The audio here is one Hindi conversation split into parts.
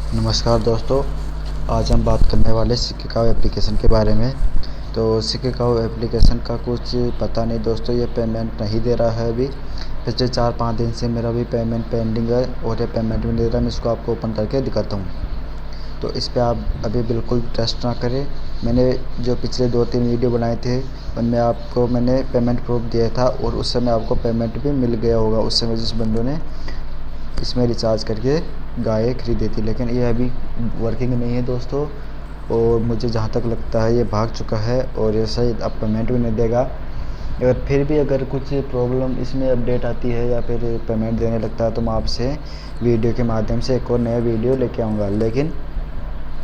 नमस्कार दोस्तों, आज हम बात करने वाले सिक्केकाउ एप्लीकेशन के बारे में। तो सिक्केकाउ एप्लीकेशन का कुछ पता नहीं दोस्तों, ये पेमेंट नहीं दे रहा है अभी। पिछले 4-5 दिन से मेरा भी पेमेंट पेंडिंग है और ये पेमेंट भी नहीं दे रहा। मैं इसको आपको ओपन करके दिखाता हूँ। तो इस पर आप अभी बिल्कुल ट्रस्ट ना करें। मैंने जो पिछले 2-3 वीडियो बनाए थे उनमें आपको मैंने पेमेंट प्रूफ दिया था और उस समय आपको पेमेंट भी मिल गया होगा, उस समय जिस बंदों ने इसमें रिचार्ज करके गाय खरीदी थी। लेकिन ये अभी वर्किंग नहीं है दोस्तों, और मुझे जहाँ तक लगता है ये भाग चुका है और ये शायद अब पेमेंट भी नहीं देगा। अगर फिर भी अगर कुछ प्रॉब्लम इसमें अपडेट आती है या फिर पेमेंट देने लगता है तो मैं आपसे वीडियो के माध्यम से एक और नया वीडियो लेके आऊँगा। लेकिन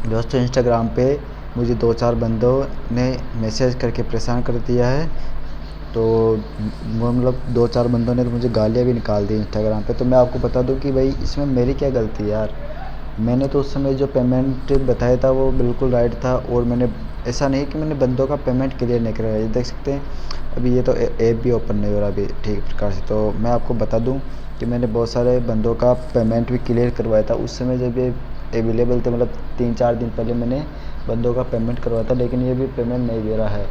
दोस्तों, इंस्टाग्राम पे मुझे 2-4 बंदों ने मैसेज करके परेशान कर दिया है। तो वो मतलब 2-4 बंदों ने तो मुझे गालियाँ भी निकाल दी इंस्टाग्राम पे। तो मैं आपको बता दूं कि भाई इसमें मेरी क्या गलती है यार। मैंने तो उस समय जो पेमेंट बताया था वो बिल्कुल राइट था, और मैंने ऐसा नहीं कि मैंने बंदों का पेमेंट क्लियर नहीं कराया। ये देख सकते हैं अभी ये तो ऐप भी ओपन नहीं हो रहा अभी ठीक प्रकार से। तो मैं आपको बता दूं कि मैंने बहुत सारे बंदों का पेमेंट भी क्लियर करवाया था उस समय जब ये अवेलेबल थे, मतलब 3-4 दिन पहले मैंने बंदों का पेमेंट करवाया था। लेकिन ये भी पेमेंट नहीं दे रहा है,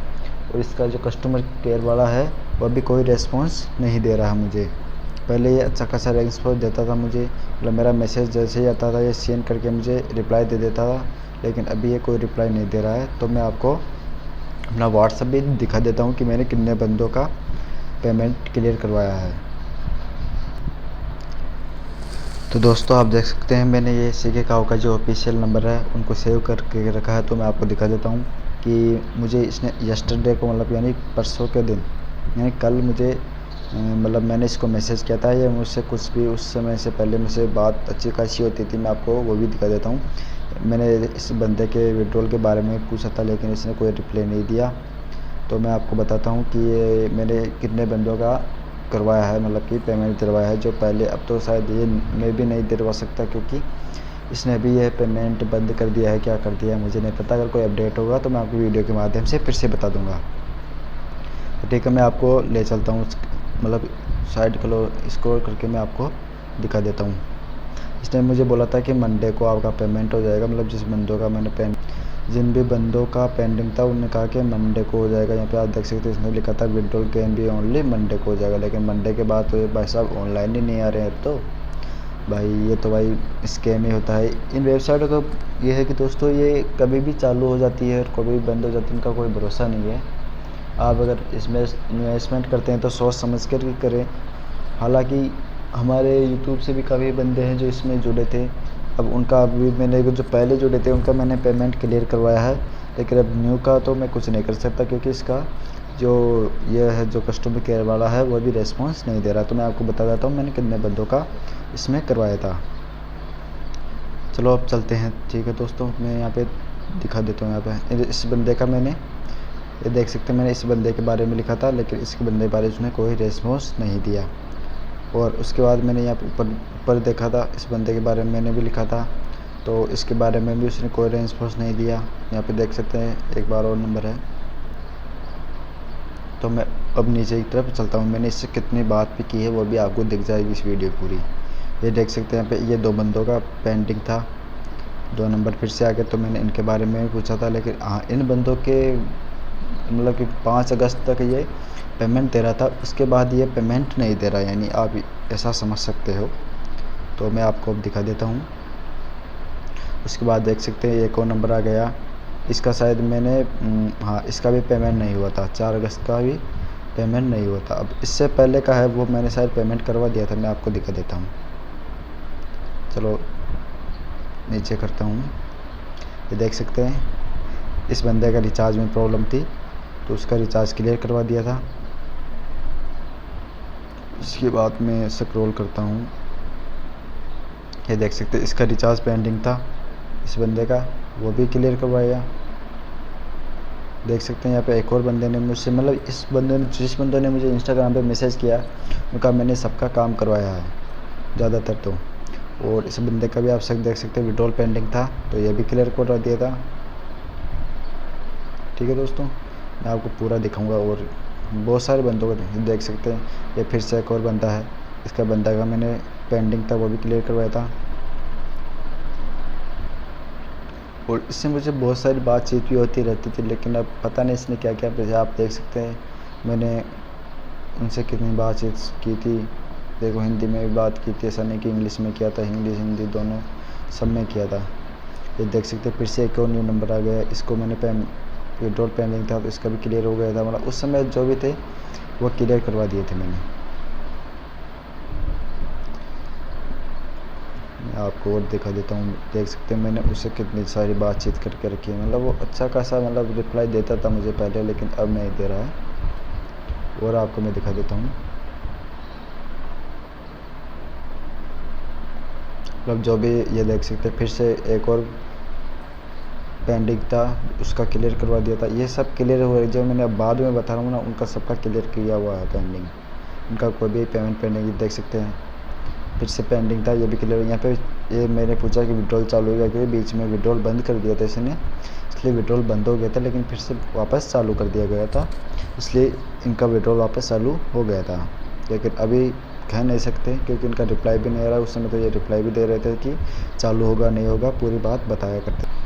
और इसका जो कस्टमर केयर वाला है वो अभी कोई रेस्पॉन्स नहीं दे रहा मुझे। पहले ये अच्छा खासा रेस्पॉन्स देता था मुझे, मतलब मेरा मैसेज जैसे ही आता था ये सीन करके मुझे रिप्लाई दे देता था। लेकिन अभी ये कोई रिप्लाई नहीं दे रहा है। तो मैं आपको अपना व्हाट्सएप भी दिखा देता हूँ कि मैंने कितने बंदों का पेमेंट क्लियर करवाया है। तो दोस्तों, आप देख सकते हैं मैंने ये सिक्केकाउ का जो ऑफिशियल नंबर है उनको सेव करके रखा है। तो मैं आपको दिखा देता हूँ कि मुझे इसने यस्टरडे को, मतलब यानी परसों के दिन, यानी कल मुझे मतलब मैंने इसको मैसेज किया था। ये मुझसे कुछ भी उस समय से पहले मुझसे बात अच्छी खासी होती थी। मैं आपको वो भी दिखा देता हूँ। मैंने इस बंदे के विड्रॉल के बारे में पूछा था लेकिन इसने कोई रिप्लाई नहीं दिया। तो मैं आपको बताता हूँ कि ये मैंने कितने बंदों का करवाया है, मतलब कि पेमेंट दिलवाया है जो पहले। अब तो शायद ये मैं भी नहीं दिलवा सकता क्योंकि इसने भी यह पेमेंट बंद कर दिया है। क्या कर दिया है मुझे नहीं पता। अगर कोई अपडेट होगा तो मैं आपको वीडियो के माध्यम से फिर से बता दूंगा। तो ठीक है, मैं आपको ले चलता हूँ, मतलब साइड कलो स्क्रॉल करके मैं आपको दिखा देता हूँ। इसने मुझे बोला था कि मंडे को आपका पेमेंट हो जाएगा, मतलब जिस बंदों का मैंने जिन भी बंदों का पेंडिंग था उन्होंने कहा कि मंडे को हो जाएगा। यहाँ पे आप देख सकते हैं इसने लिखा था withdrawal can be only Monday को हो जाएगा। लेकिन मंडे के बाद तो ये भाई साहब ऑनलाइन ही नहीं आ रहे हैं। अब तो भाई ये तो भाई स्कैम ही होता है। इन वेबसाइटों का ये है कि दोस्तों ये कभी भी चालू हो जाती है और कभी भी बंद हो जाती है, इनका कोई भरोसा नहीं है। आप अगर इसमें इन्वेस्टमेंट करते हैं तो सोच समझ कर ही करें। हालांकि हमारे यूट्यूब से भी काफ़ी बंदे हैं जो इसमें जुड़े थे। अब उनका अभी मैंने जो पहले जुड़े थे उनका मैंने पेमेंट क्लियर करवाया है। लेकिन अब न्यू का तो मैं कुछ नहीं कर सकता क्योंकि इसका जो ये है जो कस्टमर केयर वाला है वो भी रेस्पॉन्स नहीं दे रहा। तो मैं आपको बता देता हूँ मैंने कितने बंदों का इसमें करवाया था। चलो अब चलते हैं। ठीक है दोस्तों, मैं यहाँ पे दिखा देता हूँ। यहाँ पे इस बंदे का मैंने ये देख सकते हैं, मैंने इस बंदे के बारे में लिखा था लेकिन इसके बंदे के बारे में उसने कोई रेस्पॉन्स नहीं दिया। और उसके बाद मैंने यहाँ ऊपर ऊपर देखा था, इस बंदे के बारे में मैंने भी लिखा था, तो इसके बारे में भी उसने कोई रेस्पॉन्स नहीं दिया। यहाँ पे देख सकते हैं एक बार और नंबर है। तो मैं अब नीचे की तरफ चलता हूँ। मैंने इससे कितनी बात भी की है वो भी आपको दिख जाएगी इस वीडियो पूरी। ये देख सकते हैं यहाँ पे ये 2 बंदों का पेंडिंग था, 2 नंबर फिर से आ गए। तो मैंने इनके बारे में भी पूछा था, लेकिन हाँ इन बंदों के मतलब कि 5 अगस्त तक ये पेमेंट दे रहा था, उसके बाद ये पेमेंट नहीं दे रहा, यानी आप ऐसा समझ सकते हो। तो मैं आपको अब दिखा देता हूँ। उसके बाद देख सकते हैं एक और नंबर आ गया। इसका शायद मैंने हाँ इसका भी पेमेंट नहीं हुआ था, 4 अगस्त का भी पेमेंट नहीं हुआ था। अब इससे पहले का है वो मैंने शायद पेमेंट करवा दिया था। मैं आपको दिखा देता हूँ। चलो नीचे करता हूँ। ये देख सकते हैं इस बंदे का रिचार्ज में प्रॉब्लम थी तो उसका रिचार्ज क्लियर करवा दिया था। इसके बाद मैं स्क्रॉल करता हूँ। ये देख सकते हैं इसका रिचार्ज पेंडिंग था, इस बंदे का वो भी क्लियर करवाया। देख सकते हैं यहाँ पे एक और बंदे ने मुझसे, मतलब इस बंदे ने जिस बंदे ने मुझे इंस्टाग्राम पे मैसेज किया उनका मैंने सबका काम करवाया है ज़्यादातर तो। और इस बंदे का भी आप सब देख सकते हैं विड्रॉल पेंडिंग था तो ये भी क्लियर करवा दिया था। ठीक है दोस्तों, मैं आपको पूरा दिखाऊंगा। और बहुत सारे बंदों को देख सकते हैं। ये फिर से एक और बंदा है, इसका बंदा का मैंने पेंडिंग था वो भी क्लियर करवाया था। और इससे मुझे बहुत सारी बातचीत भी होती रहती थी, लेकिन अब पता नहीं इसने क्या क्या, जैसे आप देख सकते हैं मैंने उनसे कितनी बातचीत की थी। देखो हिंदी में भी बात की थी, ऐसा नहीं कि इंग्लिश में किया था, इंग्लिश हिंदी दोनों सब में किया था। ये देख सकते हैं फिर से एक और न्यू नंबर आ गया। इसको मैंने विड्रॉल पेंडिंग था तो इसका भी क्लियर हो गया था, मतलब उस समय जो भी थे वो क्लियर करवा दिए थे मैंने। मैं आपको और दिखा देता हूँ, देख सकते हैं मैंने उससे कितनी सारी बातचीत करके रखी है। मतलब वो अच्छा खासा मतलब रिप्लाई देता था मुझे पहले, लेकिन अब नहीं दे रहा है। और आपको मैं दिखा देता हूँ, मतलब जो भी ये देख सकते हैं फिर से एक और पेंडिंग था उसका क्लियर करवा दिया था। ये सब क्लियर हुआ है, जो मैंने अब बाद में बता रहा हूँ ना उनका सबका क्लियर किया हुआ है पेंडिंग। उनका कोई भी पेमेंट पेंडिंग देख सकते हैं, फिर से पेंडिंग था, ये भी क्लियर। यहाँ पे ये मैंने पूछा कि विड्रॉल चालू हो गया, क्योंकि बीच में विड्रॉल बंद कर दिया था इसने, इसलिए विड्रॉल बंद हो गया था, लेकिन फिर से वापस चालू कर दिया गया था, इसलिए इनका विड्रॉल वापस चालू हो गया था। लेकिन अभी कह नहीं सकते क्योंकि इनका रिप्लाई भी नहीं आ रहा। उस समय तो ये रिप्लाई भी दे रहे थे कि चालू होगा नहीं होगा, पूरी बात बताया करते।